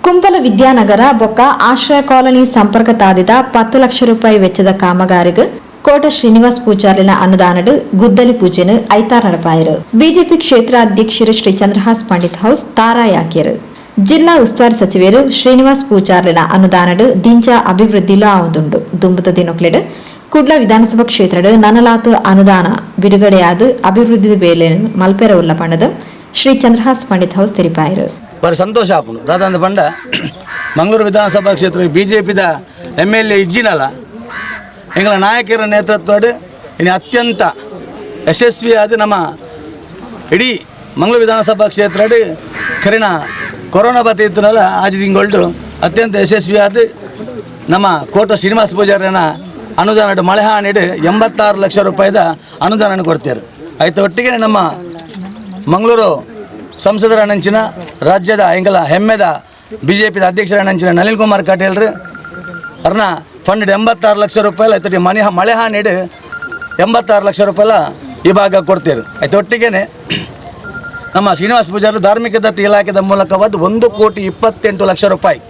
ಕುಂಪಲ ವಿದ್ಯಾನಗರ ಬೊಕ್ಕ ಆಶ್ರಯ ಕಾಲನಿ ಸಂಪರ್ಕ ತಾದಿದ 10 ಲಕ್ಷ ರೂಪಾಯಿ ವೆಚ್ಚದ ಕಾಮಗಾರಿಗೆ ಕೋಟ ಶ್ರೀನಿವಾಸ್ ಪೂಜಾರಿನ ಅನುದಾನಡು ಗುದ್ದಲಿ ಪೂಜೆನು ಐತಾರ ನಡಪಾಯರು. ಬಿಜೆಪಿ ಕ್ಷೇತ್ರ ಅಧ್ಯಕ್ಷರು ಶ್ರೀ ಚಂದ್ರಹಾಸ್ ಪಂಡಿತ್ ಹೌಸ್ ತಾರಾಯಾಕಿಯರು. ಜಿಲ್ಲಾ ಉಸ್ತುವಾರಿ ಸಚಿವರು ಶ್ರೀನಿವಾಸ್ ಪೂಜಾರಿನ ಅನುದಾನಡು ದಿಂಚ ಅಭಿವೃದ್ಧಿಲೋ ಆವುದುಂಡು. ದುಂಬುದ ದಿನಕ್ಲೆಡು ಕುಡ್ಲ ವಿಧಾನಸಭಾ ಕ್ಷೇತ್ರಡು ನನಲಾತು ಅನುದಾನ ಬಿಡುಗಡೆಯಾದ ಅಭಿವೃದ್ಧಿ ಬೇಲೆ ಮಲ್ಪೆರ ಉಲ್ಲ ಪಂಡದು ಶ್ರೀ ಚಂದ್ರಹಾಸ್ ಪಂಡಿತ್ ಹೌಸ್ ತೆರಿಪಾಯರು. ಬಾರಿ ಸಂತೋಷ ಆಪುಂಡು ದಾದಂದ ಪಂಡ ಮಂಗಳೂರು ವಿಧಾನಸಭಾ ಕ್ಷೇತ್ರ ಬಿಜೆಪಿದ MLA ಇಜ್ಜಿನಲ್ಲ ಎಂಗಳ ನಾಯಕರ ನೇತೃತ್ವಡು ಇನ್ನು ಅತ್ಯಂತ ಯಶಸ್ವಿಯಾದ ನಮ್ಮ ಇಡೀ ಮಂಗಳೂರು ವಿಧಾನಸಭಾ ಕ್ಷೇತ್ರಡು ಕರಿಣ ಕೊರೋನಾ ಬತ್ತ ಇತ್ತನಲ್ಲ ಆಜಿ ತಿಂಗಳು ಅತ್ಯಂತ ಯಶಸ್ವಿಯಾದ ನಮ್ಮ ಕೋಟ ಶ್ರೀನಿವಾಸ ಪೂಜಾರಿನ ಅನುದಾನ ಮಳೆ ಹಾನಿಡು 86 ಲಕ್ಷ ರೂಪಾಯಿದ ಅನುದಾನ ಕೊಡ್ತಾರೆ. ಆಯ್ತು ಒಟ್ಟಿಗೆ ನಮ್ಮ ಮಂಗಳೂರು ಸಂಸದರ ನಂಚಿನ ರಾಜ್ಯದ ಎಂಗಲ ಹೆಮ್ಮೆದ ಬಿಜೆಪಿ ಅಧ್ಯಕ್ಷರ ನಂಚಿನ ನಳಿನ್ ಕುಮಾರ್ ಕಟೀಲ್ರು ಅವ್ರನ್ನ ಫಂಡ್ 86 ಲಕ್ಷ ರೂಪಾಯಿ ಆಯ್ತು ಮಳೆ ಹಾನಿಡು 86 ಲಕ್ಷ ರೂಪಾಯಿ ಈ ಭಾಗ ಕೊಡ್ತಾರೆ. ಆಯ್ತು ಒಟ್ಟಿಗೆ ನಮ್ಮ ಶ್ರೀನಿವಾಸ ಪೂಜಾರಿ ಧಾರ್ಮಿಕ ದತ್ತಿ ಇಲಾಖೆದ ಮೂಲಕವಾದ 1,28 ಲಕ್ಷ ರೂಪಾಯಿ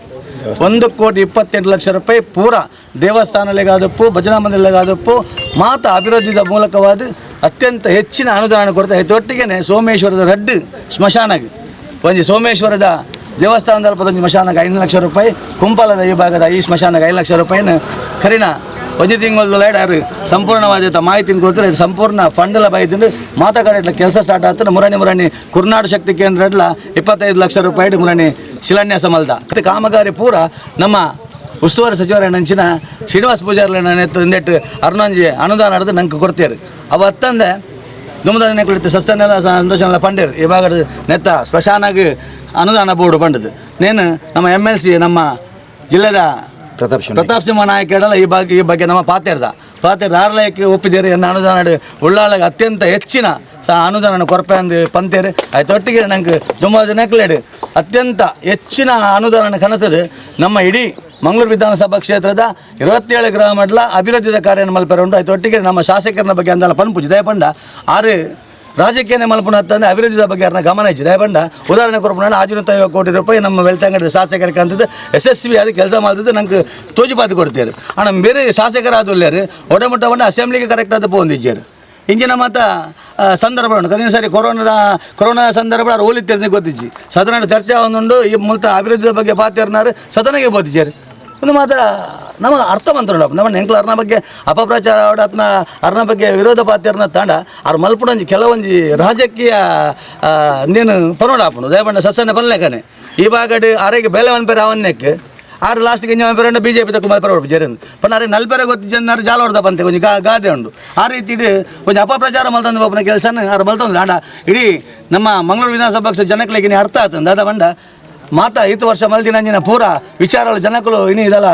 1,28 ಲಕ್ಷ ರೂಪಾಯಿ ಪೂರ ದೇವಸ್ಥಾನಗಳಿಗಾದಪ್ಪು ಭಜನಾ ಮಂದಿರಗಳಿಗಾದಪ್ಪು ಮಾತಾ ಅಭಿವೃದ್ಧಿದ ಮೂಲಕವಾದ ಅತ್ಯಂತ ಹೆಚ್ಚಿನ ಅನುದಾನ ಕೊಡ್ತಾ ಇತ್ತು. ಒಟ್ಟಿಗೆ ಸೋಮೇಶ್ವರದ ರಡ್ಡು ಸ್ಮಶಾನಗೆ ಒಂದು ಸೋಮೇಶ್ವರದ ದೇವಸ್ಥಾನದಲ್ಲಿ ಒಂದು ಸ್ಮಶಾನಕ್ಕೆ 5 ಲಕ್ಷ ರೂಪಾಯಿ, ಕುಂಪಲದ ಈ ಭಾಗದ ಈ ಸ್ಮಶಾನಕ್ಕೆ 5 ಲಕ್ಷ ರೂಪಾಯಿನ ಕರಿನ ಒಂದು ತಿಂಗಳು ಯಾರು ಸಂಪೂರ್ಣವಾದ ಮಾಹಿತಿನ ಕೊಡ್ತಾರೆ. ಸಂಪೂರ್ಣ ಫಂಡಲ ಬಾಯ್ತಿಂದು ಮಾತಾ ಕಡೆ ಕೆಲಸ ಸ್ಟಾರ್ಟ್ ಆಗ್ತದೆ. ಮುರಾಣಿ ಕುರ್ನಾಡು ಶಕ್ತಿ ಕೇಂದ್ರ 25 ಲಕ್ಷ ರೂಪಾಯಿ ಮುರಾಣಿ ಶಿಲಾನ್ಯಾಸ ಮಲ್ದ ಕಾಮಗಾರಿ ಪೂರ ನಮ್ಮ ಉಸ್ತುವಾರಿ ಸಚಿವರ ನಂಚಿನ ಶ್ರೀನಿವಾಸ ಪೂಜಾರಿ ನೆಟ್ಟು ಅರ್ನೊಂಜಿ ಅನುದಾನ ನಡೆದು ನಂಗೆ ಕೊಡ್ತಾರೆ. ಅವತ್ತಂದೆ ದುಮ್ದಾನೆ ಕುಳಿತು ಸಸ್ತನೆಲ್ಲ ಸಂತೋಷನೆಲ್ಲ ಪಂಡೇರು ಈ ಭಾಗದ ನೆತ್ತ ಸ್ಮಶಾನಾಗಿ ಅನುದಾನ ಬೋರ್ಡು ಪಂಡದು ನೇನು ನಮ್ಮ MLC ನಮ್ಮ ಜಿಲ್ಲೆದ ಪ್ರತಾಪ್ ಸಿಂಹ ನಾಯಕ ಈ ಬಗ್ಗೆ ನಮ್ಮ ಪಾತೆರ್ದ ಆರ್ಲಯಕ್ಕೆ ಒಪ್ಪಿದ್ದೇವೆ ಎನ್ನ ಅನುದಾನ ಉಳ್ಳಾಳಗೆ ಅತ್ಯಂತ ಹೆಚ್ಚಿನ ಅನುದಾನ ಕೊರಪೆ ಅಂದು ಪಂತೇರು. ಆಯ್ತು ಒಟ್ಟಿಗೆ ನಂಗೆ ತುಂಬ ಜನಕ್ಲೇಡು ಅತ್ಯಂತ ಹೆಚ್ಚಿನ ಅನುದಾನ ಕನತದು ನಮ್ಮ ಇಡೀ ಮಂಗಳೂರು ವಿಧಾನಸಭಾ ಕ್ಷೇತ್ರದ 27 ಗ್ರಾಮಗಳ ಅಭಿವೃದ್ಧಿದ ಕಾರ್ಯ ಮಲ್ಪೆರ ಉಂಟು. ಆಯ್ತು ಒಟ್ಟಿಗೆ ನಮ್ಮ ಶಾಸಕರನ ಬಗ್ಗೆ ಅಂದಲ್ಲ ಪನ್ಪುಜಿ ದಯಪಂಡ ಆರು ರಾಜಕೀಯನೇ ಮಲ್ಪುಣ ಅಂತಂದರೆ ಅಭಿವೃದ್ಧಿದ ಬಗ್ಗೆ ಅವ್ರನ್ನ ಗಮನ ಹೆಚ್ಚು ದಯಪಂಡ ಉದಾಹರಣೆ ಕೊಡ್ಪುಣ 650 ಕೋಟಿ ರೂಪಾಯಿ ನಮ್ಮ ಬೆಳ್ತಂಗಡಿ ಶಾಸಕರಿಗೆ ಅಂತದ್ದು ಯಶಸ್ವಿಯಾದ ಕೆಲಸ ಮಾಡಿದ್ದು ನಂಗೆ ತೋಜಿಪಾತಿ ಕೊಡ್ತಾರೆ. ಅಣ್ಣ ಬೇರೆ ಶಾಸಕರಾದಲ್ಲಾರು ಒಡಮುಟ್ಟವನ್ನು ಅಸೆಂಬ್ಲಿಗೆ ಕರೆಕ್ಟಾದ ಪೋಂದಿಜ್ಜಾರು ಇಂಜಿನ ಮಾತ ಸಂದರ್ಭ ಉಂಟು. ಕನಿಷ್ಠ ಸರಿ ಕೊರೋನಾ ಸಂದರ್ಭ ಅವ್ರು ಹೋಲಿತ್ತಿರ್ದು ಗೊತ್ತಿಜ್ಜಿ ಸದನ ಚರ್ಚೆ ಒಂದುಂಡು ಈ ಮೂಲಕ ಅಭಿವೃದ್ಧಿಯ ಬಗ್ಗೆ ಪಾತಿರ್ನಾರು ಸದನಗೆ ಬೋದಿದ್ದಾರೆ. ಒಂದು ಮಾತ ನಮಗೆ ಅರ್ಥ ಬಂತು ನಮ್ಮ ನೆಂಕ್ಲು ಅರ್ನ ಬಗ್ಗೆ ಅಪಪ್ರಚಾರ ಆಡತ್ನ ಅರ್ನ ಬಗ್ಗೆ ವಿರೋಧ ಪಾತಿರ್ನ ತಾಂಡ ಅವ್ರು ಮಲ್ಪುಣಂಜಿ ಕೆಲವೊಂದು ರಾಜಕೀಯ ನೀನು ಪನೋಡಾಪುಣು ದಯಪಂಡ ಸಸ್ಯನ ಪಲ್ಲೆಕನೆ ಈ ಭಾಗಡು ಆರೆಗೆ ಬೆಲೆ ಒನ್ಪೇರ ಅವನ್ನೆಕ್ಕೆ ಆರು ಲಾಸ್ಟ್ಗೆ ಇಂಜ BJP ತಕ್ಕ ಮಲ್ಪರ ಜರಿಂದ ಪಣ ಅರೆ ನಲ್ಪೆರ ಗೊತ್ತು ಜನರು ಜಾಲ ಹೊಡೆದ ಬಂತೆ ಕೊಂಚ ಗಾದೆ ಉಂಡು ಆ ರೀತಿ ಇಡೀ ಕೊಂಚ ಅಪಪ್ರಚಾರ ಮಲ್ತಂದು ಬಾಪನ ಕೆಲಸನ ಅವ್ರು ಮಲ್ತಂದು ಆಂಡ ಇಡೀ ನಮ್ಮ ಮಂಗಳೂರು ವಿಧಾನಸಭಾ ಕ್ಷೇತ್ರ ಜನಕ್ಕೆ ಅರ್ಥ ಆತಂದು ಅದ ಬಂಡ ಮಾತಾ ಈತು ವರ್ಷ ಮಲ್ದಿನಂಜಿನ ಪೂರ ವಿಚಾರಗಳು ಜನಕಲು ಇನ್ನು ಇದೆಲ್ಲ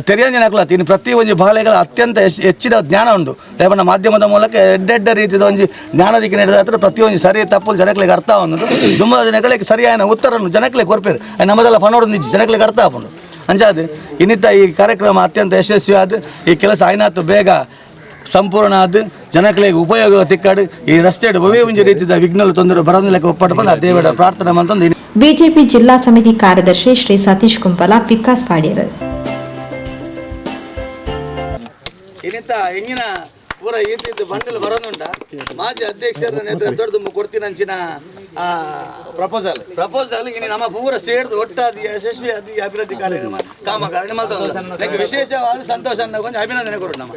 ತೆರೆಯಂಜಿನಕಲ ಇನ್ನು ಪ್ರತಿ ಒಂದು ಭಾಗಗಳ ಅತ್ಯಂತ ಹೆಚ್ಚಿನ ಜ್ಞಾನ ಉಂಟು ದಯಪಂಡ ಮಾಧ್ಯಮದ ಮೂಲಕ ಎಡ್ಡೆಡ್ಡ ರೀತಿಯ ಒಂದು ಜ್ಞಾನದಿಕ್ಕೆ ನಡೆದ ಪ್ರತಿಯೊಂದು ಸರಿ ತಪ್ಪು ಜನಗಳಿಗೆ ಅರ್ಥ ಆಗುವುದು ತುಂಬ ಜನಗಳಿಗೆ ಸರಿಯಾದ ಉತ್ತರವನ್ನು ಜನಕ್ಕೆ ಕೊರ್ಪೇರು ನಮ್ಮದೆಲ್ಲ ಪನೋಡು ನಿಜ ಜನಗಳಿಗೆ ಅರ್ಥ ಆಗುಂಡು ಅಂಚಾದು ಇನ್ನಿತ್ತ ಈ ಕಾರ್ಯಕ್ರಮ ಅತ್ಯಂತ ಯಶಸ್ವಿಯಾದ ಈ ಕೆಲಸ ಆಯ್ನಾತು ಬೇಗ ಸಂಪೂರ್ಣ ಆದ ಜನಗಳಿಗೆ ಉಪಯೋಗ ತಿಕ್ಕಾಡು ಈ ರಸ್ತೆ ಭವ್ಯ ಒಂದು ರೀತಿಯ ವಿಘ್ನಗಳು ತೊಂದರೆ ಬರೋದಿಲ್ಲ ಒಪ್ಪಟ್ಟು ದೇವರ ಪ್ರಾರ್ಥನೆ ಅಂತಂದು ಬಿಜೆಪಿ ಜಿಲ್ಲಾ ಸಮಿತಿ ಕಾರ್ಯದರ್ಶಿ ಶ್ರೀ ಸತೀಶ್ ಕುಂಪಲ ಪಿಕ್ಕಾಸ್ ಪಾಡ್ಯರು. ಇನ್ನಿತ್ತ ಹೆಂಗಿನ ಪೂರ ಈತಿದ್ದು ಬಂಡಲ್ ಬರೋದುಂಟ ಮಾಜಿ ಅಧ್ಯಕ್ಷರ ನೇತೃತ್ವ ಕೊಡ್ತೀನಿ ಅಂಚಿನ ಪ್ರಪೋಸಲ್ ಇನ್ನು ನಮ್ಮ ಪೂರ ಸೇರಿದು ಒಟ್ಟಾದ ಯಶಸ್ವಿ ಆದ ಅಭಿವೃದ್ಧಿ ಕಾರ್ಯಕ್ರಮ ಕಾಮಗಾರಿ ಮಲ್ತ ವಿಶೇಷವಾದ ಸಂತೋಷ ಕೊಂಚ ಅಭಿನಂದನೆ ಕೊಡು ನಮ್ಮ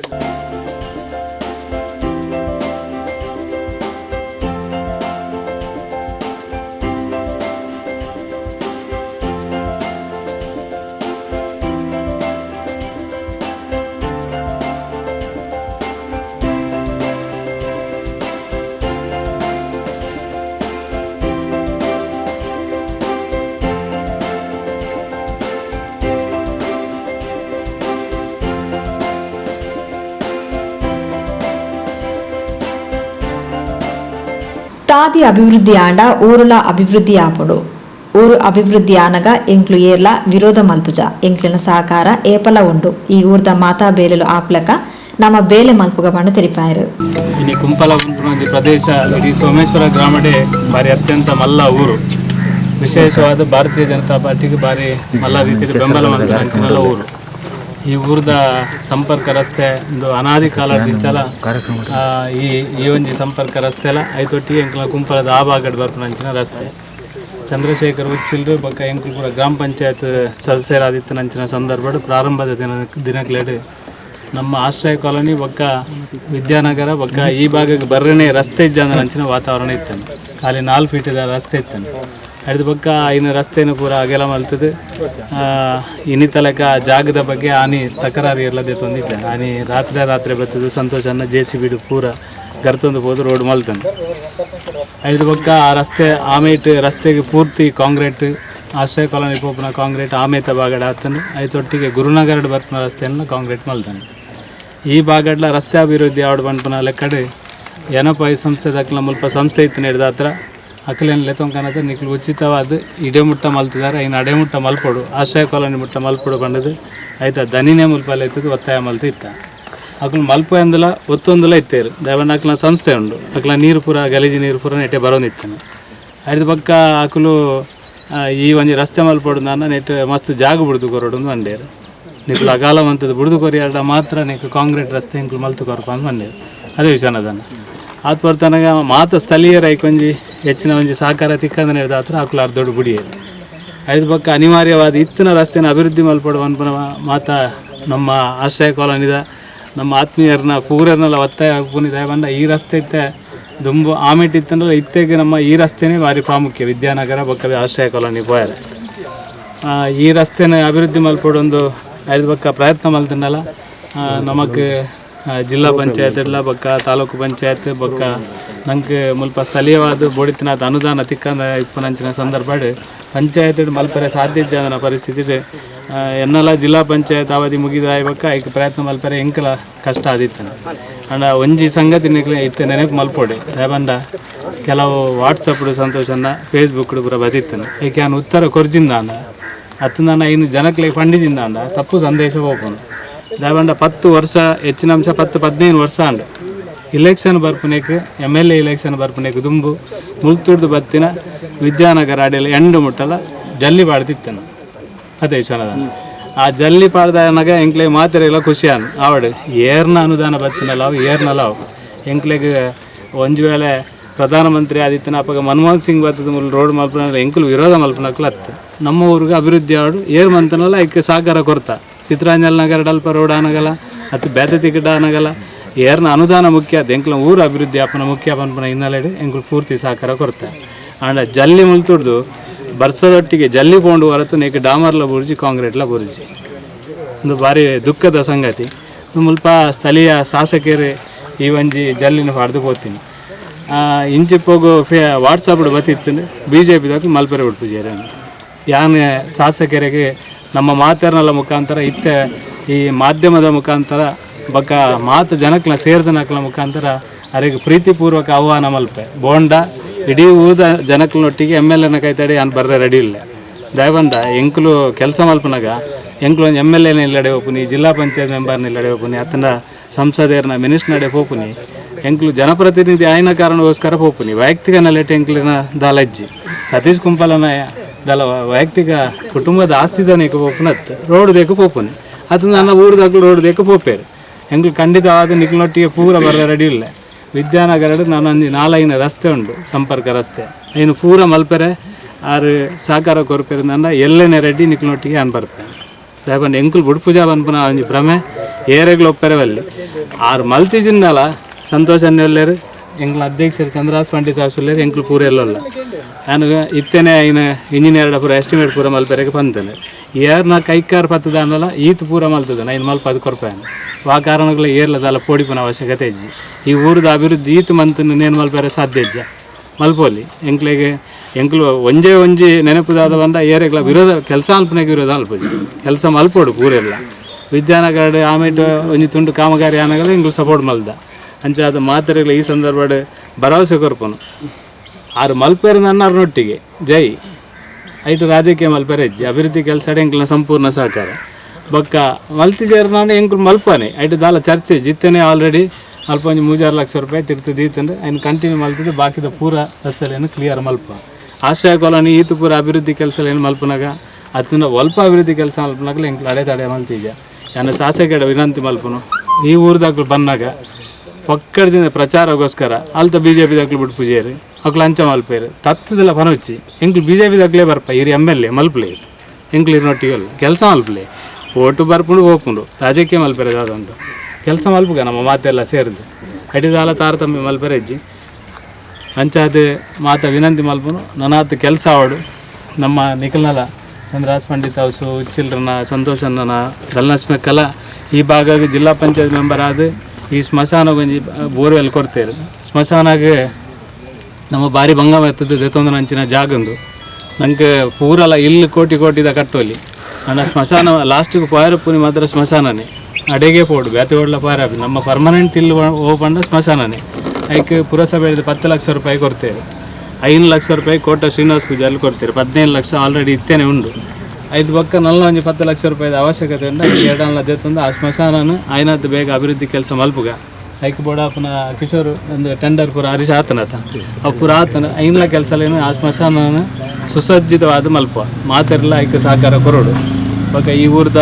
తాది అభివృద్ధి ఆండ ఊరుల అభివృద్ధి ఆపడు ఊరు అభివృద్ధి ఆనగా ఎంక్లు ఏర్ల విరోధ మల్పుజ ఎంక్లిన సహకార ఏపల ఉండు ఈ ఊర్ద మాతా బేలెలు ఆపులక ನಮ್ಮ ಬೇಲೆ ಮಲ್ಪುಗಮನ್ನು ತೆರಿಪಾಯರು. ಇನಿ ಕುಂಪಲ ಪ್ರದೇಶ ಇಡೀ ಸೋಮೇಶ್ವರ ಗ್ರಾಮಡೆ ಬಾರಿ ಅತ್ಯಂತ ಮಲ್ಲ ಊರು ವಿಶೇಷವಾದ ಭಾರತೀಯ ಜನತಾ ಪಾರ್ಟಿಗೆ ಭಾರಿ ಮಲ್ಲ ರೀತಿಯಲ್ಲಿ ಬೆಂಬಲ ಮಾಡ್ತಾರೆ ಅಂಚಿನಲ್ಲ ಊರು. ಈ ಊರದ ಸಂಪರ್ಕ ರಸ್ತೆ ಒಂದು ಅನಾದಿ ಕಾಲದಿಂಚಲ ಈ ಒಂಜಿ ಸಂಪರ್ಕ ರಸ್ತೆ ಎಲ್ಲ ಐತೊಟ್ಟಿಗೆ ಎಂಕ್ಲ ಕುಂಪಲದ ಆ ಭಾಗಡ್ ಬರ್ಪುನ ಅಂಚಿನ ರಸ್ತೆ ಚಂದ್ರಶೇಖರ್ ಉಚ್ಚಿಲ್ರು ಬೊಕ್ಕ ಎಂಕ್ಲು ಪೂರ ಗ್ರಾಮ ಪಂಚಾಯತ್ ಸದಸ್ಯರಾದಿತ್ತು ನಂಚಿನ ಸಂದರ್ಭ ಪ್ರಾರಂಭದ ದಿನಕ್ಲೆಡ್ ನಮ್ಮ ಆಶ್ರಯ ಕಾಲೋನಿ ಬೊಕ್ಕ ವಿದ್ಯಾನಗರ ಬೊಕ್ಕ ಈ ಭಾಗಕ್ಕೆ ಬರ್ರನೇ ರಸ್ತೆ ಇದ್ದ ಅಂಚಿನ ವಾತಾವರಣ ಇತ್ತಾನೆ. ಖಾಲಿ 4 ಫೀಟಿದ ರಸ್ತೆ ಇತ್ತಾನೆ. ಅದ್ರ ಬೊಕ್ಕ ಇನ್ನು ರಸ್ತೆಯನ್ನು ಪೂರ ಅಗೆಲ ಮಲ್ತದೆ. ಇನ್ನಿತಲಕ ಜಾಗದ ಬಗ್ಗೆ ಆನಿ ತಕರಾರು ಇರಲದೆ ತಂದಿದ್ದೆ. ಆನಿ ರಾತ್ರಿ ಬರ್ತದೆ ಸಂತೋಷನ JCB ಪೂರ ಗರ್ತೊಂದು ಹೋದು ರೋಡ್ ಮಲ್ತಾನೆ. ಅದ್ರ ಬೊಕ್ಕ ಆ ರಸ್ತೆ ಆಮೇಟ್ ರಸ್ತೆಗೆ ಪೂರ್ತಿ ಕಾಂಕ್ರೀಟ್ ಆಶ್ರಯ ಕಾಲೋನಿ ಪೋಪುನ ಕಾಂಕ್ರೀಟ್ ಆಮೇತ ಬಾಗಡ ಆತನು ಐತೊಟ್ಟಿಗೆ ಗುರುನಗರಡ್ ಬರ್ಪುನ ರಸ್ತೆಯನ್ನು ಕಾಂಕ್ರೀಟ್ ಮಲ್ತಾನೆ. ಈ ಬಾಗಡ್ಲ ರಸ್ತೆ ಅಭಿವೃದ್ಧಿ ಆವಡ್ ಬಂಡ್ಪುನ ಲೆಕ್ಕಡೆ ಏನಪ್ಪ ಈ ಸಂಸ್ಥೆ ದಕ್ಕಲ ಮುಲ್ಪ ಸಂಸ್ಥೆ ಇತ್ತು ನಡೆದ ಹತ್ರ ಅಕ್ಕಲೇನು ಲೆತ್ತೊಂಕನದ ನಿಕ್ಲು ಉಚಿತವಾದ ಇಡೆಮುಟ್ಟ ಮಲ್ತಿದ್ದಾರೆ. ಇನ್ನು ಅಡೆಮುಟ್ಟ ಮಲ್ಪೊಡು ಆಶ್ರಯ ಕಾಲೋನಿ ಮುಟ್ಟ ಮಲ್ಪೊಡು ಬಂಡದು ಆಯ್ತಾ ದನಿನೇ ಮುಲ್ಪಲ್ಲಿ ಇರ್ತದೆ ಒತ್ತಾಯ ಮಲ್ತು ಇತ್ತ ಅಕ್ಕಲು ಮಲ್ಪ ಎಂದಲ ಒತ್ತೊಂದಲ ಇತ್ತೇರು ದಯವಂಡ ಅಕ್ಕಲ ಸಂಸ್ಥೆ ಉಂಡು ಅಕ್ಕಲ ನೀರು ಪೂರ ಗಲೀಜು ನೀರು ಪೂರ ನೆಟ್ಟೆ ಬರೋನಿತ್ತಾನೆ. ಅದ್ರ ಪಕ್ಕ ಅಕ್ಕಲು ಈ ಒಂಜಿ ರಸ್ತೆ ಮಲ್ಪೊಡು ನಾನು ನೆಟ್ ಮಸ್ತ್ ಜಾಗ ಬಿಡ್ದು ಕೊರೋಡು ಮಂಡೇರು ನಿಕ್ಲು ಅಗಾಲ ಮಂತದ್ದು ಬಿಡ್ದು ಕೊರಿಯಾಡ ಮಾತ್ರ ನಿಕ್ಲು ಕಾಂಕ್ರೀಟ್ ರಸ್ತೆ ಇಂಕ್ಲು ಮಲ್ತು ಕೊರಪ ಅಂತ ಮಂಡೇರು ಅದೇ ವಿಷಯನದನ್ನ ಆತ ಬರ್ತನಾಗ ಮಾತ ಸ್ಥಳೀಯರ ಐಕೊಂಜಿ ಹೆಚ್ಚಿನ ಒಂಜಿ ಸಹಕಾರ ತಿಕ್ಕಂದ ನಡೆದ ಹತ್ರ ಅಕ್ಕಲು ಅರ್ಧೊಡು ಗುಡಿಯರು ಐದು ಪಕ್ಕ ಅನಿವಾರ್ಯವಾದ ಇತ್ತಿನ ರಸ್ತೆನ ಅಭಿವೃದ್ಧಿ ಮಲ್ಪಡು ಅನ್ಪನ ಮಾತ ನಮ್ಮ ಆಶ್ರಯ ಕಾಲೋನಿದ ನಮ್ಮ ಆತ್ಮೀಯರನ್ನ ಪೂರರ್ನೆಲ್ಲ ಒತ್ತಾಯ ಹಾಕೊಂಡಿದೆ ಬಂದ ಈ ರಸ್ತೆ ಇತ್ತೆ ದುಂಬು ಆಮೇಟ್ ಇತ್ತಂದ್ರೆ ಇತ್ತೆಗೆ ನಮ್ಮ ಈ ರಸ್ತೆನೇ ಭಾರಿ ಪ್ರಾಮುಖ್ಯ ವಿದ್ಯಾನಗರ ಬೊಕ್ಕ ಆಶ್ರಯ ಕಾಲೋನಿ ಪೋಯರೆ ಈ ರಸ್ತೆನ ಅಭಿವೃದ್ಧಿ ಮಲ್ಪಡೊಂದು ಐದು ಪಕ್ಕ ಪ್ರಯತ್ನ ಮಲ್ತನಲ್ಲ ನಮಗೆ ಜಿಲ್ಲಾ ಪಂಚಾಯತ್ ಎಲ್ಲ ಬೊಕ್ಕ ತಾಲೂಕು ಪಂಚಾಯತ್ ಬೊಕ್ಕ ನಂಗೆ ಮುಲ್ಪ ಸ್ಥಳೀಯವಾದ ಬೋಡಿತಿನ ಅನುದಾನ ತಿಕ್ಕಂದ ಇಪ್ಪನಂಚಿನ ಸಂದರ್ಭ ಪಂಚಾಯತ್ ಮಲ್ಪರೆ ಸಾಧ್ಯ ಜಾನ ಪರಿಸ್ಥಿತಿ ಎನ್ನೆಲ್ಲ ಜಿಲ್ಲಾ ಪಂಚಾಯತ್ ಅವಧಿ ಮುಗಿದ ಬೊಕ್ಕ ಐಕ್ ಪ್ರಯತ್ನ ಮಲ್ಪರೆ ಎಂಕಲ ಕಷ್ಟ ಆದಿತ್ತಾನೆ ಅಂಡ ಒಂಜಿ ಸಂಗತಿ ಇತ್ತು ನೆನಪು ಮಲ್ಪೊಡೆ ಯಾವಂಡ ಕೆಲವು ವಾಟ್ಸಪ್ ಸಂತೋಷನ ಫೇಸ್ಬುಕ್ ಪೂರ ಬದಿತ್ತಾನೆ ಏಕೆ ನಾನು ಉತ್ತರ ಕೊರ್ಜಿಂದ ಅಂದ ಹತ್ತು ನಾನು ಇನ್ನು ಜನಕ್ಕೆ ಫಂಡಿಜಿಂದ ಅಂದ ತಪ್ಪು ಸಂದೇಶ ಹೋಗೋಣ ದಾವಂಡ 10 ವರ್ಷ ಹೆಚ್ಚಿನ ಅಂಶ 10-15 ವರ್ಷ ಅಂಡು ಇಲೆಕ್ಷನ್ ಬರ್ಪನೇಕು MLA ಇಲೆಕ್ಷನ್ ಬರ್ಪನೇಕು ದುಂಬು ಮುಲ್ತುಡ್ದು ಬತ್ತಿನ ವಿದ್ಯಾನಗರ ಅಡಿಯಲ್ಲಿ ಎಂಡು ಮುಟ್ಟಲ್ಲ ಜಲ್ಲಿ ಪಾಡ್ತಿತ್ತನು ಅದೇ ವಿಷಯದ ಆ ಜಲ್ಲಿ ಪಾಡ್ದಾಗ ಎಂಕ್ಲೆ ಮಾತಿರಲ್ಲ ಖುಷಿಯಾನ್ ಆವಡು ಏರ್ನ ಅನುದಾನ ಬತ್ತಿನಲ್ಲ ಅವು ಏರ್ನಲ್ಲ ಅವು ಎಂಕ್ಲೆಗೆ ಒಂದು ವೇಳೆ ಪ್ರಧಾನಮಂತ್ರಿ ಆದಿತ್ತನ ಅಪ್ಪಾಗ ಮನಮೋಹನ್ ಸಿಂಗ್ ಬರ್ತದ ಮುಲ್ ರೋಡ್ ಮಲ್ಪನ ಎಂಕ್ಲು ವಿರೋಧ ಮಲ್ಪನಕ್ಲು ಹತ್ತು ನಮ್ಮ ಊರಿಗೆ ಅಭಿವೃದ್ಧಿ ಆಡು ಏರ್ ಮಂತನಲ್ಲ ಐಕ್ಕೆ ಸಹಕಾರ ಕೊಡ್ತಾ ಚಿತ್ರಾಂಜಲ್ ನಗರ ಡಲ್ಪ ರೋಡ್ ಆನಗಲ್ಲ ಅಥವಾ ಬೇತೆ ತಿಕಟ ಆನಗಲ್ಲ ಏರ್ನ ಅನುದಾನ ಮುಖ್ಯ ಅದು ಎಂಕ್ಲ ಊರು ಅಭಿವೃದ್ಧಿ ಅಪ್ಪನ ಮುಖ್ಯ ಪನ್ಪನ ಹಿನ್ನೆಲೆ ಎಂಕ್ಲು ಪೂರ್ತಿ ಸಹಕಾರ ಕೊಡ್ತಾ ಆಂಡ ಜಲ್ಲಿ ಮುಲ್ತುಡ್ದು ಬರ್ಸದೊಟ್ಟಿಗೆ ಜಲ್ಲಿ ಪೋಂಡು ಹೊರತು ನೇಕೆ ಡಾಮರ್ಲ ಬುರ್ಜಿ ಕಾಂಕ್ರೀಟ್ಲ ಬುರ್ಜಿ ಒಂದು ಭಾರಿ ದುಃಖದ ಸಂಗತಿ ಮುಲ್ಪ ಸ್ಥಳೀಯ ಶಾಸಕರು ಈ ಒಂಜಿ ಜಲ್ಲಿನ ಹೊಡೆದು ಹೋಗ್ತೀನಿ ಇಂಚಿಪ್ಪೋಗು ವಾಟ್ಸಪ್ ಬತ್ತಿತ್ತು BJP ಮಲ್ಪೆರೆ ಬಿಟ್ಪುಜೇರಿ ಯಾನ್ ಶಾಸಕರಿಗೆ ನಮ್ಮ ಮಾತೇರ್ನಲ್ಲ ಮುಖಾಂತರ ಇತ್ತೆ ಈ ಮಾಧ್ಯಮದ ಮುಖಾಂತರ ಬಕ್ಕ ಮಾತು ಜನಕ್ಲ ಸೇರಿದ ನಕ್ಲ ಮುಖಾಂತರ ಅವರಿಗೆ ಪ್ರೀತಿಪೂರ್ವಕ ಆಹ್ವಾನ ಮಲ್ಪೆ ಬೋಂಡ ಇಡೀ ಊದ ಜನಕ್ಲನೊಟ್ಟಿಗೆ MLAನ ಕೈತಾಡಿ ನಾನು ಬರ್ರೆ ರೆಡಿ ಇಲ್ಲ ದಯವಂಡ ಎಂಕ್ಲು ಕೆಲಸ ಮಲ್ಪನಾಗ ಎಂಕ್ಲು ಒಂದು MLAನ ಇಲ್ಲಡೆ ಹೋಗ್ನಿ ಜಿಲ್ಲಾ ಪಂಚಾಯತ್ ಮೆಂಬರ್ನ ಇಲ್ಲಡೆ ಹೋಗ್ನಿ ಅತನ ಸಂಸದೆಯರ್ನ ಮಿನಿಸ್ಟರ್ನಡೆ ಹೋಗ್ನಿ ಎಂಕ್ಲು ಜನಪ್ರತಿನಿಧಿ ಆಯ್ನ ಕಾರಣಕ್ಕೋಸ್ಕರ ಹೋಗ್ನಿ ವೈಯಕ್ತಿಕ ನಲೆಟ್ ಎಂಕ್ಲಿನ ದಾಲಜ್ಜಿ ಸತೀಶ್ ಕುಂಪಲನ ದಲ ವೈಯಕ್ತಿಕ ಕುಟುಂಬದ ಆಸ್ತಿದನೇಕ ಪೋಪುನತ್ ರೋಡ್ ದೇಕು ಪೋಪುನಿ ಅದು ನನ್ನ ಊರದಾಗಲು ರೋಡ್ ದೇಕು ಪೋಪೇರು ಎಂಗ್ಲು ಖಂಡಿತವಾದ ನಿಕ್ಲೊಟ್ಟಿಗೆ ಪೂರ ಬರ ರೆಡಿ ಇಲ್ಲ ವಿದ್ಯಾನಗರ ನಾನೊಂದು 4 ರಸ್ತೆ ಉಂಟು ಸಂಪರ್ಕ ರಸ್ತೆ ಇನ್ನು ಪೂರ ಮಲ್ಪೆರೆ ಆರು ಸಹಕಾರ ಕೊರ್ಪೆರೆ ನನ್ನ ಎಲ್ಲೇನೆ ರೆಡಿ ನಿಕ್ಲೊಟ್ಟಿಗೆ ಅನ್ ಬರ್ಪೆ ದಯಪಂಡು ಎಂಕ್ಲು ಬುಡ್ಪೂಜಾ ಬನ್ಪನ ಒಂಜಿ ಭ್ರಮೆ ಏರೆಗ್ಲು ಒಪ್ಪೆರೆ ಬಲ್ಲಿ ಆರು ಮಲ್ತಿಜಿನ್ನಲ್ಲ ಸಂತೋಷ ಎಲ್ಲೇರು ಎಂಗ್ಲ ಅಧ್ಯಕ್ಷರು ಚಂದ್ರಾಸ್ ಪಂಡಿತ ಸುಲ್ಲೇರು ಎಂಕ್ಲು ಪೂರ ಎಲ್ಲಲ್ಲ ನಾನು ಇತ್ತೇನೆ ಐನ ಇಂಜಿನಿಯರ್ ಪೂರ ಎಸ್ಟಿಮೇಟ್ ಪೂರ ಮಲ್ಪೆರೆಗೆ ಬಂತೇನೆ ಏರ್ನ ಕೈಕಾರ್ ಪತ್ತದ ಅನ್ನಲ್ಲ ಈತ್ ಪೂರ ಮಲ್ತದೆ ನೈನ್ ಮಲ್ಪ ಅದು ಕೊರ್ಪಾಯನು ಆ ಕಾರಣಗಳು ಏರ್ಲದಲ್ಲ ಪೋಡಿಪನ ಅವಶ್ಯಕತೆ ಇಜ್ಜಿ ಈ ಊರದ ಅಭಿವೃದ್ಧಿ ಈತ್ ಮಂತನ್ನು ನೇನು ಮಲ್ಪೆರೆ ಸಾಧ್ಯ ಇಜ್ಜ ಮಲ್ಪೋಲಿ ಎಂಕ್ಲೆಗೆ ಎಂಕ್ಲು ಒಂಜಿ ನೆನಪುದಾದ ಬಂದ ಏರೆಗ್ಲ ವಿರೋಧ ಕೆಲಸ ಅಲ್ಪನೆಗೆ ವಿರೋಧ ಅಲ್ಪಜಿ ಕೆಲಸ ಮಲ್ಪೋಡು ಪೂರೆಲ್ಲ ವಿದ್ಯಾನಗರ ಆಮೇಲೆ ಒಂಜಿ ತುಂಡು ಕಾಮಗಾರಿ ಆನಗಲ ಎಂಗ್ಲು ಸಪೋರ್ಟ್ ಮಲ್ದ ಅಂಚಾದ ಮಾತರೆಗಳ ಈ ಸಂದರ್ಭ ಭರವಸೆ ಕೊರ್ಪನು ಆರು ಮಲ್ಪೇರು ನನ್ನೊಟ್ಟಿಗೆ ಜೈ ಐಟು ರಾಜಕೀಯ ಮಲ್ಪೆರೆ ಇಜ್ಜಿ ಅಭಿವೃದ್ಧಿ ಕೆಲಸ ಎಂಕ್ಲ ಸಂಪೂರ್ಣ ಸಹಕಾರ ಬೊಕ್ಕ ಮಲ್ತಿಜೇರ್ ನಾನು ಎಂಕ್ಲು ಮಲ್ಪನೆ ಐಟು ದಾಲ ಚರ್ಚೆ ಜಿತ್ತೇನೆ ಆಲ್ರೆಡಿ ಅಲ್ಪ ಒಂದು 3-4 ಲಕ್ಷ ರೂಪಾಯಿ ತಿರ್ತದೆ ಈತಂದ್ರೆ ಐನು ಕಂಟಿನ್ಯೂ ಮಲ್ತಿದ್ದು ಬಾಕಿದ ಪೂರ ರಸ್ತೆಯನ್ನು ಕ್ಲಿಯರ್ ಮಲ್ಪ ಆಶ್ರಯ ಕಾಲೋನಿ ಈತು ಪೂರ ಅಭಿವೃದ್ಧಿ ಕೆಲಸ ಏನು ಮಲ್ಪನಾಗ ಅದನ್ನ ಅಲ್ಪ ಅಭಿವೃದ್ಧಿ ಕೆಲಸ ಮಲ್ಪನಾಗಲೇ ಎಂಕ್ಲು ಅಡೆತಡೆ ಮಲ್ತಿದ್ಯ ನನ್ನ ಶಾಸಕರ ವಿನಂತಿ ಮಲ್ಪನು ಈ ಊರ್ದಾಗ್ಲು ಬಂದಾಗ ಪಕ್ಕಡ್ಜಿನ ಪ್ರಚಾರಗೋಸ್ಕರ ಅಲ್ತ BJP ದಾಗ್ಲು ಬಿಟ್ಟು ಪೂಜೆರು ಅಕ್ಲು ಅಂಚ ಮಲ್ಪೇರು ತತ್ತದೆಲ್ಲ ಪನವಚ್ಚಿ ಎಂಕ್ಲು BJP ದಾಗ್ಲೇ ಬರ್ಪ ಇರಿ MLA ಮಲ್ಪಲೆ ಎಂಕ್ಲು ಇರ್ನೊಟ್ಟಿಗಲ್ಲ ಕೆಲಸ ಮಲ್ಪಲೆ ಓಟು ಬರ್ಪುಂಡು ಹೋಗ್ಕೊಂಡು ರಾಜಕೀಯ ಮಲ್ಪೆರೆ ಅದಂತ ಕೆಲಸ ಮಲ್ಪುಗ ನಮ್ಮ ಮಾತೆಲ್ಲ ಸೇರಿದು ಅಡಿದಾಲ ತಾರತಮ್ಯ ಮಲ್ಪೆರೆ ಅಜ್ಜಿ ಅಂಚಾದ ಮಾತ ವಿನಂತಿ ಮಲ್ಪನು ನನಾತ್ ಕೆಲಸ ಆವಡು ನಮ್ಮ ನಿಖಲ್ನಲ ಚಂದ್ರಾಸ್ ಪಂಡಿತ್ ಹೌಸು ಉಚ್ಚಿಲ್ರನ ಸಂತೋಷನ ದಲ್ನಸ್ಮೆಕ್ಕಲ ಈ ಭಾಗ ಜಿಲ್ಲಾ ಪಂಚಾಯತ್ ಮೆಂಬರ್ ಆದ ಈ ಸ್ಮಶಾನ ಒಂಜಿ ಬೋರ್ವೆಲ್ ಕೊಡ್ತೇರು ಸ್ಮಶಾನಾಗೆ ನಮ್ಮ ಬಾರಿ ಭಂಗ ಎತ್ತದ ದೆತ್ತೊಂದು ನಂಚಿನ ಜಾಗಂದು ನಂಗೆ ಪೂರಲ್ಲ ಇಲ್ಲಿ ಕೋಟಿದ ಕಟ್ಟೋಲಿ ನನ್ನ ಸ್ಮಶಾನ ಲಾಸ್ಟಿಗೆ ಪಾಯರಪ್ಪುನಿ ಮಾತ್ರ ಸ್ಮಶಾನನೇ ಅಡೆಗೆ ಪೋಡು ಬ್ಯಾತಿ ಓಡ್ಲ ಪಾಯರಪ್ಪು ನಮ್ಮ ಪರ್ಮನೆಂಟ್ ಇಲ್ಲಿ ಓಪಂಡ ಸ್ಮಶಾನನೇ ಅದಕ್ಕೆ ಪುರಸಭೆ 10 ಲಕ್ಷ ರೂಪಾಯಿ ಕೊಡ್ತೇವೆ 5 ಲಕ್ಷ ರೂಪಾಯಿ ಕೋಟ ಶ್ರೀನಿವಾಸ ಪೂಜಾರಿ ಕೊಡ್ತೇವೆ 15 ಲಕ್ಷ ಆಲ್ರೆಡಿ ಇತ್ತೇನೆ ಉಂಡು ಐದು ಪಕ್ಕ ನಲ್ಲ ಒಂಜಿ 10 ಲಕ್ಷ ರೂಪಾಯಿದ ಅವಶ್ಯಕತೆ ಉಂಟು 2 ಲಕ್ಷ ಆ ಸ್ಮಶಾನನು ಆಯ್ನದ್ದು ಬೇಗ ಅಭಿವೃದ್ಧಿ ಕೆಲಸ ಮಲ್ಪುಗ ಐಕ್ ಬೋಡಪ್ಪನ ಕಿಶೋರ್ ಒಂದು ಟೆಂಡರ್ ಪೂರ ಹರಿಶ ಆತನತ ಆ ಪೂರ ಆತನ ಐನ್ಲ ಕೆಲಸಲೇನು ಆ ಸ್ಮಶಾನನ ಸುಸಜ್ಜಿತವಾದ ಮಲ್ಪುವ ಮಾತೆಲ್ಲ ಐಕ್ ಸಹಕಾರ ಕೊರೋಡು ಬೊಕ ಈ ಊರ್ದ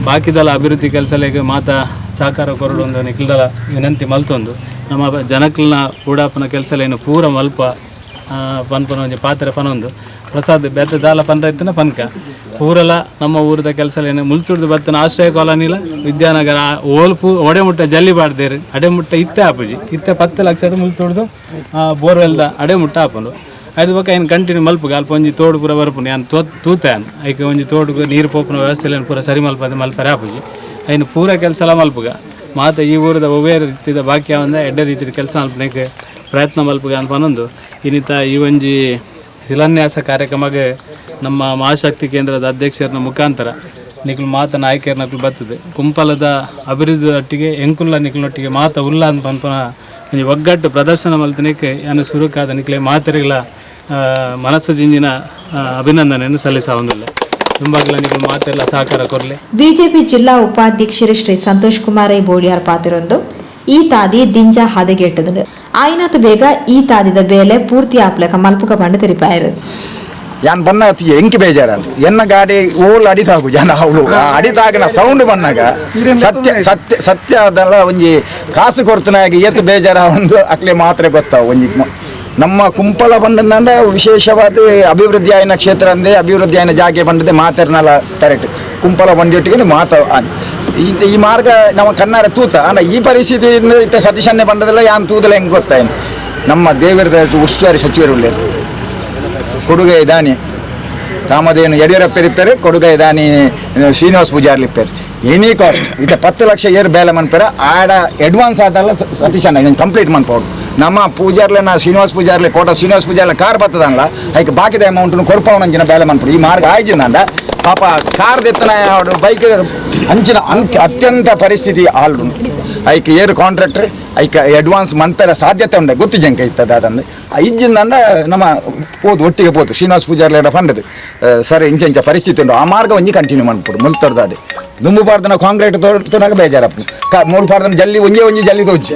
ಬಾಕಿದಲ್ಲ ಅಭಿವೃದ್ಧಿ ಕೆಲಸಲೇಗೆ ಮಾತ ಸಹಕಾರ ಕೊರೋಡು ಒಂದು ನಿಖಿಲ್ದಲ ವಿನಂತಿ ಮಲ್ತೊಂದು ನಮ್ಮ ಜನಕ್ಲನ ಬೂಡಪ್ಪನ ಕೆಲಸಲೇನು ಪೂರ ಮಲ್ಪ ಪನ್ಪನ ಒಂಜಿ ಪಾತ್ರೆ ಪನೊಂದು ಪ್ರಸಾದ್ ಬೆತ್ತ ದಾಲ ಪನ್ರೈತನ ಪನ್ಕ ಪೂರಲ ನಮ್ಮ ಊರದ ಕೆಲಸಲೇನು ಮುಲ್ತುಡ್ದು ಬತ್ತನ ಆಶ್ರಯ ಕಾಲೋನಿಲ ವಿದ್ಯಾನಗರ ಓಲ್ಪು ಒಡೆಮುಟ್ಟ ಜಲ್ಲಿ ಬಾಡ್ದೇರು ಅಡೆಮುಟ್ಟ ಇತ್ತೆ ಆಪುಜಿ ಇತ್ತೆ 10 ಲಕ್ಷ ಮುಲ್ತುಡ್ದು ಬೋರ್ವೆಲ್ದ ಅಡೆಮುಟ್ಟ ಆಪುಂಡು ಐದು ಪಕ್ಕ ಏನು ಕಂಟಿನ್ಯೂ ಮಲ್ಪುಗ ಅಲ್ಪ ಒಂಜಿ ತೋಡು ಪೂರ ಬರ್ಪುಂಡು ನಾನು ತೂತಾನು ಐಕೆ ಒಂಜಿ ತೋಡುಗು ನೀರು ಪೋಪುನ ವ್ಯವಸ್ಥೆಲೇನು ಪೂರ ಸರಿ ಮಲ್ಪದೆ ಮಲ್ಪರೆ ಆಪುಜಿ ಐನು ಪೂರ ಕೆಲಸ ಎಲ್ಲ ಮಲ್ಪುಗ ಮಾತ ಈ ಊರದ ಒವ್ವೇ ರೀತಿಯ ಬಾಕಿ ಅವಂದ ಎಡ್ಡೆ ರೀತಿಯ ಕೆಲಸ ಮಲ್ಪನೆಗೆ ಪ್ರಯತ್ನ ಮಲ್ಪುಗ ಅನ್ಪನೊಂದು ಇನ್ನಿತ ಈ ಒಂಜಿ ಶಿಲಾನ್ಯಾಸ ಕಾರ್ಯಕ್ರಮಕ್ಕೆ ನಮ್ಮ ಮಹಾಶಕ್ತಿ ಕೇಂದ್ರದ ಅಧ್ಯಕ್ಷರನ ಮುಖಾಂತರ ನಿಖಲ್ ಮಾತ ನಾಯಕರನಕ್ಲು ಬರ್ತದೆ ಕುಂಪಲದ ಅಭಿವೃದ್ಧಿ ಒಟ್ಟಿಗೆ ಎಂಕುಲ್ಲ ನಿಖಲ್ನೊಟ್ಟಿಗೆ ಮಾತ ಉಲ್ಲ ಅಂತ ಪನ್ಪನ ಒಂಜಿ ಒಗ್ಗಟ್ಟು ಪ್ರದರ್ಶನ ಮಲ್ತನಕ್ಕೆ ಏನು ಸುರುಕಾದ ನಿಖಲೆ ಮಾತರಿಗಳ ಮನಸ್ಸು ಜಿಂಜಿನ ಅಭಿನಂದನೆಯನ್ನು ಸಲ್ಲಿಸೋದಿಲ್ಲ ತುಂಬಾಗಲ ನಿಖಲ್ ಮಾತೆಲ್ಲ ಸಹಕಾರ ಕೊರಲಿ ಬಿಜೆಪಿ ಜಿಲ್ಲಾ ಉಪಾಧ್ಯಕ್ಷರು ಶ್ರೀ ಸಂತೋಷ್ ಕುಮಾರ್ ಬೋಡಿಯಾರ್ ಪಾತಿರೊಂದು ಈ ತಾದಿ ದಿಂಜ ಹದಗೆಟ್ಟದು ಆಯ್ನತ್ತು ಬೇಗ ಈ ತಾದಿದ ಬೇಲೆ ಪೂರ್ತಿ ಆಪ್ಲಕ ಮಲ್ಪುಕ ಬಂಡು ತಿರಿಪಾಯರು ಯಾನ್ ಬನ್ನ ಎಂಕಿ ಬೇಜಾರಲ್ಲ ಎನ್ನ ಗಾಡಿ ಓಲ್ ಅಡಿತಾಗು ಜನ ಅವಳು ಅಡಿತಾಗನ ಸೌಂಡ್ ಬನ್ನಾಗ ಸತ್ಯದಲ್ಲ ಒಂಜಿ ಕಾಸು ಕೊರ್ತನಾಗಿ ಏತು ಬೇಜಾರ ಒಂದು ಅಕ್ಲೆ ಮಾತ್ರ ಗೊತ್ತಾವ ಒಂಜಿ ನಮ್ಮ ಕುಂಪಲ ಬಂದಂದ್ರೆ ವಿಶೇಷವಾದ ಅಭಿವೃದ್ಧಿ ಆಯ್ನ ಕ್ಷೇತ್ರ ಅಂದೇ ಅಭಿವೃದ್ಧಿ ಆಯ್ನ ಜಾಗೆ ಬಂದದೆ ಮಾತಾಡ್ನಲ್ಲ ಕರೆಕ್ಟ್ ಕುಂಪಲ ಬಂದಿಟ್ಟಿಗೆ ಮಾತ ಈ ಮಾರ್ಗ ನಮ್ಮ ಕಣ್ಣಾರ ತೂತ ಅಂದ್ರೆ ಈ ಪರಿಸ್ಥಿತಿಯಿಂದ ಇತ್ತ ಸತೀಶನ್ನೇ ಬಂದದಲ್ಲ ಯಾನ್ ತೂದಲ್ಲ ಹೆಂಗೆ ಗೊತ್ತಾಯ್ನು ನಮ್ಮ ದೇವರದ ಉಸ್ತುವಾರಿ ಸಚಿವರು ಉಳ್ಳೇರು ಕೊಡುಗೆ ದಾನಿ ಕಾಮಧೇನು ಯಡಿಯೂರಪ್ಪರಿಪ್ಪೇರು ಕೊಡುಗೆ ದಾನಿ ಶ್ರೀನಿವಾಸ ಪೂಜಾರ್ಲಿಪ್ಪೇರು ಎನಿ ಕಾಸ್ಟ್ ಇತ್ತ 10 ಲಕ್ಷ ಏರು ಬೇಲೆ ಮನ್ಪೇರ ಆಡ ಅಡ್ವಾನ್ಸ್ ಆದಲ್ಲ ಸತೀಶನ್ನ ಕಂಪ್ಲೀಟ್ ಮನ್ಪೋಡು ನಮ್ಮ ಪೂಜಾರ್ಲೆ ನಾ ಶ್ರೀನಿವಾಸ ಪೂಜಾರ್ಲೆ ಕೋಟ ಶ್ರೀನಿವಾಸ ಪೂಜಾರ್ಲೆ ಕಾರ್ ಬರ್ತದಲ್ಲ ಅದಕ್ಕೆ ಬಾಕಿದ ಅಮೌಂಟ್ನು ಕೊಡ್ಪವನಂಜಿನ ಬೇಲೆ ಮನ್ಪುಡು ಈ ಮಾರ್ಗ ಆಯ್ಜಿನಂದ ಪಾಪ ಕಾರ್ ದೆತ್ತನ ಬೈಕ್ ಅಂಚಿನ ಅತ್ಯಂತ ಪರಿಸ್ಥಿತಿ ಆಲ್ರು ಐಕೆ ಏರು ಕಾಂಟ್ರಾಕ್ಟ್ರ್ ಐಕೆ ಅಡ್ವಾನ್ಸ್ ಮನ್ಪೆರ ಸಾಧ್ಯತೆ ಉಂಡೆ ಗೊತ್ತು ಜಂಕ ಇರ್ತದೆ ಅದಂದು ಇಜ್ಜಿಂದಂಡ ನಮ್ಮ ಪೋದು ಒಟ್ಟಿಗೆ ಪೋತು ಶ್ರೀನಿವಾಸ ಪೂಜಾರ್ಲೆ ಪಂಡದು ಸರ್ ಇಂಚ ಪರಿಸ್ಥಿತಿ ಉಂಟು ಆ ಮಾರ್ಗ ಒಂಜಿ ಕಂಟಿನ್ಯೂ ಮನ್ಪುಡು ಮುಲ್ತೊಡ್ದಾಡಿ ದುಂಬು ಪಾಡ್ದನ ಕಾಂಕ್ರೀಟ್ ತೋನಾಗ ಬೇಜಾರಪ್ಪು ಮೂರು ಪಾಡ್ದನ ಜಲ್ಲಿ ಒಂಜೇ ಜಲ್ಲಿ ತೋಜಿ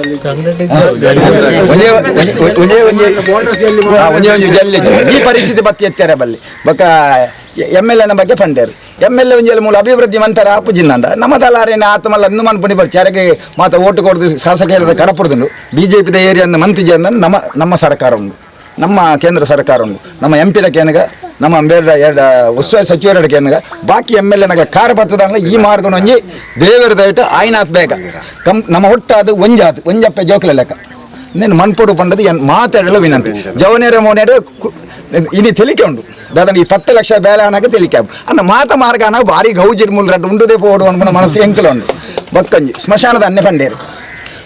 ಒಂಜೇ ಜಲ್ಲಿ ಈ ಪರಿಸ್ಥಿತಿ ಬತ್ತಿ ಎತ್ತಾರೆ ಬಲ್ಲಿ ಬೊಕ್ಕ MLA ಬಗ್ಗೆ ಪಂಡೇರು MLA ಒಂಜಿ ಮೂಲ ಅಭಿವೃದ್ಧಿ ಮಂತರ ಆಪುಜಿಂದ ನಮ್ಮ ತಲಾರೇನ ಆತಮಲ್ಲ ಅಂದು ಮನ್ಪುಣಿ ಬರ್ಚಿ ಯಾರಿಗೆ ಮಾತ ಓಟು ಕೊಡದು ಶಾಸಕ ಕಡಪುಡುದು BJP ಏರಿಯಾ ಮಂತಿಜಿ ಅಂದ ನಮ್ಮ ಸರ್ಕಾರ ಉಂಟು ನಮ್ಮ ಕೇಂದ್ರ ಸರ್ಕಾರ ಉಂಟು ನಮ್ಮ MP ಕೇನಗ ನಮ್ಮ ಬೇರೆ ಉಸ್ತುವಾರಿ ಸಚಿವರ ಕೇನಗ ಬಾಕಿ MLA ಕಾರ್ ಬರ್ತದಂಗ ಈ ಮಾರ್ಗ ಒಂಜಿ ದೇವರ ದಯಟು ಆಯ್ನಾತ್ ಬೇಗ ನಮ್ಮ ಒಟ್ಟಾದ ಒಂಜಪ್ಪೆ ಜೋಕ್ಲೆ ಲೆಕ್ಕ నేను మన్పొడు పండది మాట్లాడలో వినండి జవనేర మోనేడు ఇని తెలికే ఉండు దాదాపు ఈ 10 లక్షల ಬೇಲೆ ಅನ್ನಕ್ಕೆ తెలికాబు అన్న మాత మార్గాన భారీ గౌజిర్ములు రట్టు ఉండుదే పోవడం అనుకున్న మనసు ఎంకలు ఉంది బతుకంజి శ్మశానದ ಅನ್ನೆ పండేరు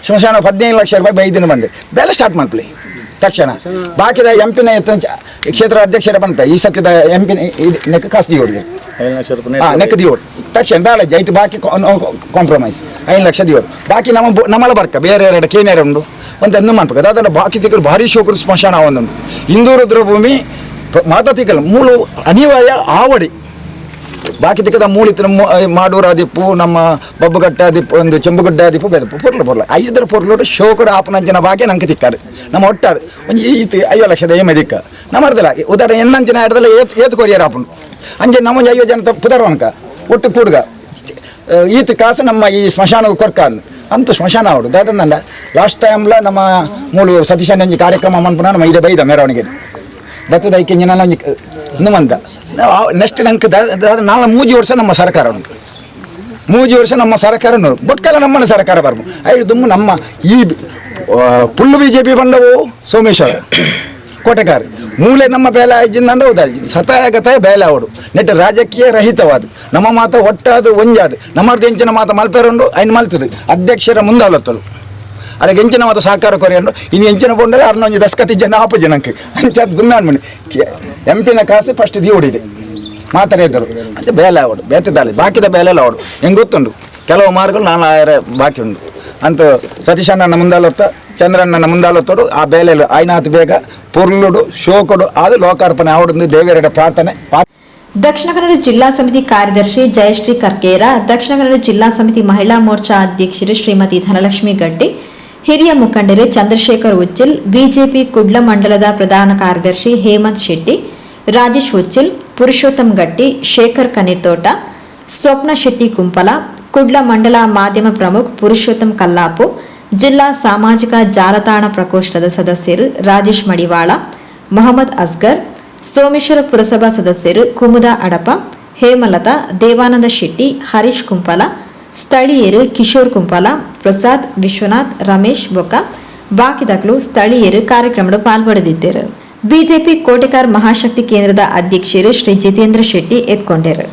ಶ್ಮಶಾನ 15 ಲಕ್ಷ ರೂಪಾಯಿ ಬೈದಿನ ಬಂದೆ ಬೇಲೆ ಸ್ಟಾರ್ಟ್ ಮಾಡ್ಲಿ ತಕ್ಷಣ ಬಾಕಿದ ಎಂಪಿನ ಕ್ಷೇತ್ರ ಅಧ್ಯಕ್ಷರ ಬಂತ ಈ ಸತ್ಯದ ಎಂಪಿ ನೆಕ್ಕ ಕಾಸ್ತಿ ಹೋಗಿ ನೆಕ್ಕ ದಿಯೋರು ತಕ್ಷಣ ಬೇಡ ಜೈಟ್ ಬಾಕಿ ಕಾಂಪ್ರಮೈಸ್ 5 ಲಕ್ಷ ದಿಯೋರು ಬಾಕಿ ನಮ್ಮಲ್ಲ ಬರ್ಕ ಬೇರೆ ಎರಡು ಕೇನೇರ ಉಂಡು ಒಂದು ಅನ್ನು ಮಾಡ್ಬೇಕು ಅದಾದ್ರೆ ಬಾಕಿ ತಿಕ್ಕರು ಭಾರಿ ಶೋಕರು ಸ್ಮಶಾನ ಒಂದೊಂದು ಇಂದೂರು ರುದ್ರಭೂಮಿ ಮಾತಾ ತಿಕ್ಕಲ್ಲ ಮೂಲು ಅನಿವಾರ್ಯ ಆವಡಿ ಬಾಕಿ ದಿಕ್ಕದ ಮೂಳಿತ ಮಾಡೂರು ಆದಿಪ್ಪು ನಮ್ಮ ಬಬ್ಬುಗಟ್ಟ ಆದಿಪ್ಪು ಒಂದು ಚೆಂಬುಗುಡ್ಡ ಆದಿಪ್ಪು ಬೆದಪ್ಪು ಪೊರ್ಲು 5 ಪೊರ್ಲು ಶೋಕಡು ಆಪನಂಚಿನ ಭಾಗ್ಯ ನಂಗೆ ತಿಕ್ಕಾಡು ನಮ್ಮ ಒಟ್ಟಾದು ಒಂದು ಈತು 5 ಲಕ್ಷದ ಏಮ ದಿಕ್ಕ ನಮ್ಮ ಅರ್ಧಲ್ಲ ಉದಾಹರಣೆ ಎನ್ನಂಚಿನ ಆಡದಲ್ಲ ಏತು ಕೊರಿಯರ್ ಆಪನು ಅಂಜೆ ನಮ್ಮ 5 ಜನ ಪುದರ್ವನ್ಕ ಒಟ್ಟು ಕೂಡ್ಗ ಈತ ಕಾಸು ನಮ್ಮ ಈ ಸ್ಮಶಾನ ಕೊರ್ಕ ಅಂತೂ ಸ್ಮಶಾನ ಅವಡು ದಾದಂದ ಲಾಸ್ಟ್ ಟೈಮ್ಲ ನಮ್ಮ ಮೂಲು ಸತೀಶ ನಂಜಿ ಕಾರ್ಯಕ್ರಮ ಮನ್ಪುನ ನಮ್ಮ ಇದೇ ಬೈದ ಮೆರವಣಿಗೆ ಬತ್ತದ ಐಕೆ ಜನ ಇನ್ನುಮಂತ ನೆಕ್ಸ್ಟ್ ನಂಗೆ ನಾಳೆ 3 ವರ್ಷ ನಮ್ಮ ಸರ್ಕಾರ ಉಂಟು 3 ವರ್ಷ ನಮ್ಮ ಸರ್ಕಾರ ಬೊಟ್ಕಲ್ಲ ನಮ್ಮನ್ನ ಸರ್ಕಾರ ಬರ್ಬು ಐದು ದುಮ್ಮು ನಮ್ಮ ಈ ಪುಲ್ಲು BJP ಬಂದವು ಸೋಮೇಶ್ವರ ಕೋಟೆಗಾರ ಮೂಲೆ ನಮ್ಮ ಬೇಲೆ ಆಯ್ಜಿಂದ ಹೌದಾ ಸತಾಯಗತಾಯ ಬೇಲೆ ಅವಡು ನೆಟ್ಟು ರಾಜಕೀಯ ರಹಿತವಾದ ನಮ್ಮ ಮಾತ ಒಟ್ಟಾದು ಒಂಜಾದು ನಮ್ಮದು ಎಂಚಿನ ಮಾತ ಮಲ್ಪೇರುಂಡು ಐನು ಮಲ್ತದು ಅಧ್ಯಕ್ಷರ ಮುಂದಾಲತ್ತಲು ಅದಕ್ಕೆ ಎಂಚಿನ ಮಾತ ಸಹಕಾರ ಕೊರೆಯಂಡು ಇನ್ನು ಎಂಚಿನ ಬಂದರೆ ಅರ್ನೊಂಜಿ ದಸ್ಕತಿ ಜನ ಆಪು ಜನಕ್ಕೆ ಅಂಚಾದ ಗುನ್ನಾಣ್ಮಣಿ ಎಂಪಿನ ಕಾಸು ಫಸ್ಟ್ ದಿಯೋಡಿದೆ ಮಾತಾಡಿದ್ರು ಅಂತ ಬೇಲೆ ಅವಡು ಬೇತಿದ್ದಾಳೆ ಬಾಕಿದ ಬೇಲೆಲ್ಲ ಅವಡು ಹೆಂಗೆ ಗೊತ್ತುಂಡು ಕೆಲವು ಮಾರ್ಗಗಳು 4000 ಬಾಕಿ ಉಂಟು ಅಂತ ಸತೀಶಣ್ಣನ ಮುಂದಾಲತ್ತ ಚಂದ್ರಣ್ಣನ ಮುಂದಾಲತ್ತೋಡು ಆ ಬೇಲೆಲು ಆಯ್ನಾತ್ ಬೇಗ ಪೊರ್ಲುಡು ಶೋಕಡು ಅದು ಲೋಕಾರ್ಪಣೆ ಆವಡು ದೇವರ ಪ್ರಾರ್ಥನೆ. ದಕ್ಷಿಣ ಕನ್ನಡ ಜಿಲ್ಲಾ ಸಮಿತಿ ಕಾರ್ಯದರ್ಶಿ ಜಯಶ್ರೀ ಕರ್ಕೇರ, ದಕ್ಷಿಣ ಕನ್ನಡ ಜಿಲ್ಲಾ ಸಮಿತಿ ಮಹಿಳಾ ಮೋರ್ಚಾ ಅಧ್ಯಕ್ಷರು ಶ್ರೀಮತಿ ಧನಲಕ್ಷ್ಮಿ ಗಡ್ಡಿ, ಹಿರಿಯ ಮುಖಂಡರು ಚಂದ್ರಶೇಖರ್ ಉಚ್ಚಿಲ್, ಬಿಜೆಪಿ ಕುಡ್ಲ ಮಂಡಲದ ಪ್ರಧಾನ ಕಾರ್ಯದರ್ಶಿ ಹೇಮಂತ್ ಶೆಟ್ಟಿ, ರಾಜೇಶ್ ಉಚ್ಚಿಲ್, ಪುರುಷೋತ್ತಮ್ ಗಟ್ಟಿ, ಶೇಖರ್ ಕನೀರ್ತೋಟ, ಸ್ವಪ್ನ ಶೆಟ್ಟಿ ಕುಂಪಲ, ಕುಡ್ಲ ಮಂಡಲ ಮಾಧ್ಯಮ ಪ್ರಮುಖ ಪುರುಷೋತ್ತಮ್ ಕಲ್ಲಾಪು, ಜಿಲ್ಲಾ ಸಾಮಾಜಿಕ ಜಾಲತಾಣ ಪ್ರಕೋಷ್ಠದ ಸದಸ್ಯರು ರಾಜೇಶ್ ಮಡಿವಾಳ, ಮೊಹಮ್ಮದ್ ಅಸ್ಗರ್, ಸೋಮೇಶ್ವರ ಪುರಸಭಾ ಸದಸ್ಯರು ಕುಮುದಾ ಅಡಪ, ಹೇಮಲತಾ, ದೇವಾನಂದ ಶೆಟ್ಟಿ, ಹರೀಶ್ ಕುಂಪಲ, ಸ್ಥಳೀಯರು ಕಿಶೋರ್ ಕುಂಪಲ, ಪ್ರಸಾದ್, ವಿಶ್ವನಾಥ್, ರಮೇಶ್ ಬೊಕ್ಕ ಬಾಕಿದಾಗಲು ಸ್ಥಳೀಯರು ಕಾರ್ಯಕ್ರಮದ ಪಾಲ್ಗೊಳ್ಳದಿದ್ದರು. ಬಿಜೆಪಿ ಕೋಟೆಕಾರ್ ಮಹಾಶಕ್ತಿ ಕೇಂದ್ರದ ಅಧ್ಯಕ್ಷರು ಶ್ರೀ ಜಿತೇಂದ್ರ ಶೆಟ್ಟಿ ಎತ್ಕೊಂಡರು.